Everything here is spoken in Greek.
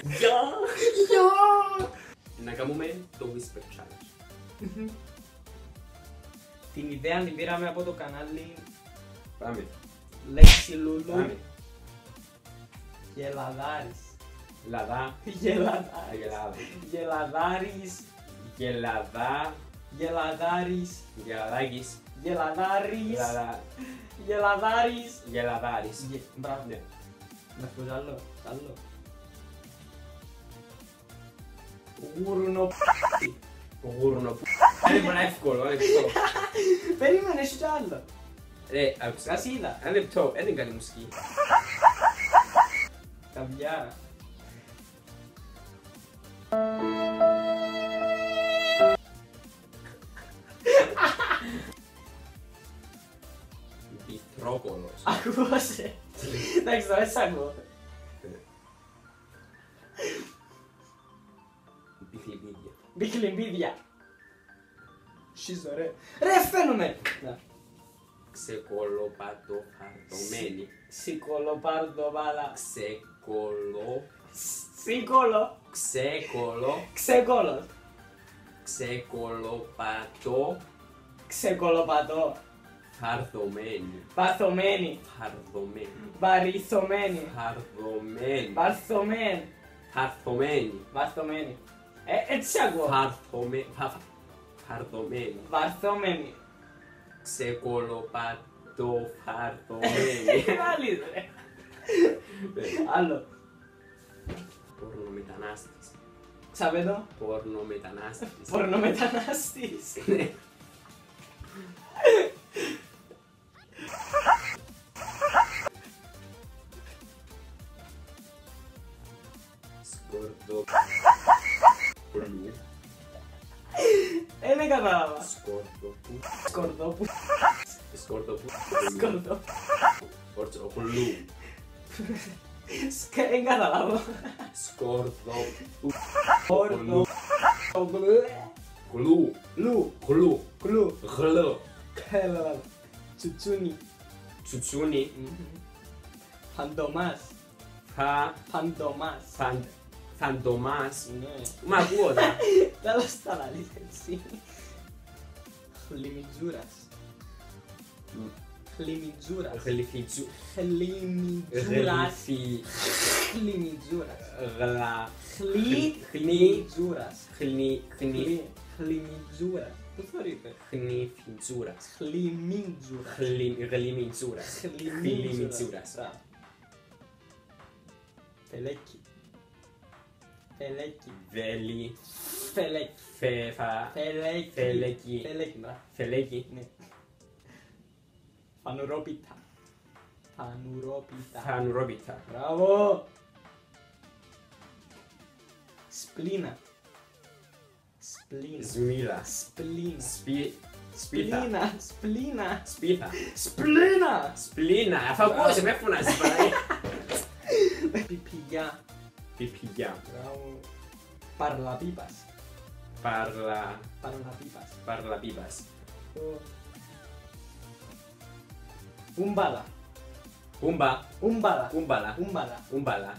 Γεια! Γεια! Να κάνουμε το Whisper Challenge. Την ιδέα την πήραμε από το κανάλι Πάμε. Λέξη Λούλου Πάμε. Γελαδάρης. Λαδά. Γελαδάρης. Γελάδα. Γελαδάρης. Γελαδά. Γελαδάρης. Γελαδάκης. Γελαδάρης. Γελαδά. Γελαδάρης. Γελαδάρης. Μπράβο. Ναι. Να σου πω άλλο. Άλλο. Γουρουνο. Γούρνο. Είναι πολύ εύκολο, είναι αυτό. Περίμενε σου κι άλλο. Ρε, άκουσα. Ας είδα. Ένα λεπτό, δεν κάνει μουσική. Καβιάρα. Μπιθρόκολος. Ακούσε. Εντάξει, τώρα σ' ακούω. Μπιθλιμπίδια. Μπιχλιμπίδια. Σιζω ρε. Ρε φαίνομαι. Ξεκολοπατοφαρτωμένη. Σικολοπαρδοβάλα. Ξεκολο. Σίκολο. Ξεκολο. Ξεκόλος. Ξεκολοπατό. Ξεκολοπατώ. Φαρδωμένη. Παθωμένη. Φαρδωμένη. Βαρυθωμένη. Φαρδωμένη. Βαρθωμένη. Φαρδωμένη. Βαρθωμένη. Έτσι ακούω. Φαρδωμένη. Βαρθωμένη. Ξεκολοπατοφαρδωμένη. Βάλεις ρε. Άλλο. Πορνομετανάστης. Ξαπέτω. Πορνομετανάστης. Πορνομετανάστης. Ναι. Σκορδο. Πουλού. Δεν κατάλαβα. Σκορδοπού. Σκορδόπου. Σκορδοπού. Σκορδόπου. Ορτσοπουλού. Δεν καταλάβω. Σκορδοπού. Όρδο. Γλου. Λου. Γλου. Κλου. Γλου. Κέλα. Τσουτσούνι. Τσουτσούνι. Φαντομάς. Φαντομάς. Φαντομάς. Ναι. Μα ακούω τα. Τέλος τα λαλείς έτσι. Χλιμιτζούρας. Χλιμιτζούρας. Γλυφιτσου. Χλιμιτζούρας. Χλιμιτζούρας. Γλα. Χλιμιτζούρας. Χνι. Χλιμιτζούρας. Πού θωρείτε. Χνιφιτσούρας. Χλιμίτζουρας. Γλυμιτζούρας. Χλιμιτζούρας. Φελέκι. Φελέκι. Βέλη. Φελέκι. Φεφα. Φελέκι. Φελέκι. Φελέκι, μπράβο. Φελέκι. Ναι. Φανουρόπιτα. Φανουρόπιτα. Φανουρόπιτα. Μπράβο. Σπλίνα. Σπλίνα. Σμήλα. Σπλίνα. Σπίθα. Σπλίνα. Σπλίνα. Σπίθα. Σπλίνα. Σπλίνα. Αφού ακούω σε με φωνάζεις παρά. Πιπηγιά. Πιπηγιά. Μπράβο. Παρλαπίπας. Παρλαπίπας. Παρλαπίπας. Ούμπαλα. Ούμπα. Ούμπαλα. Ούμπαλα. Ούμπαλα. Ούμπαλα.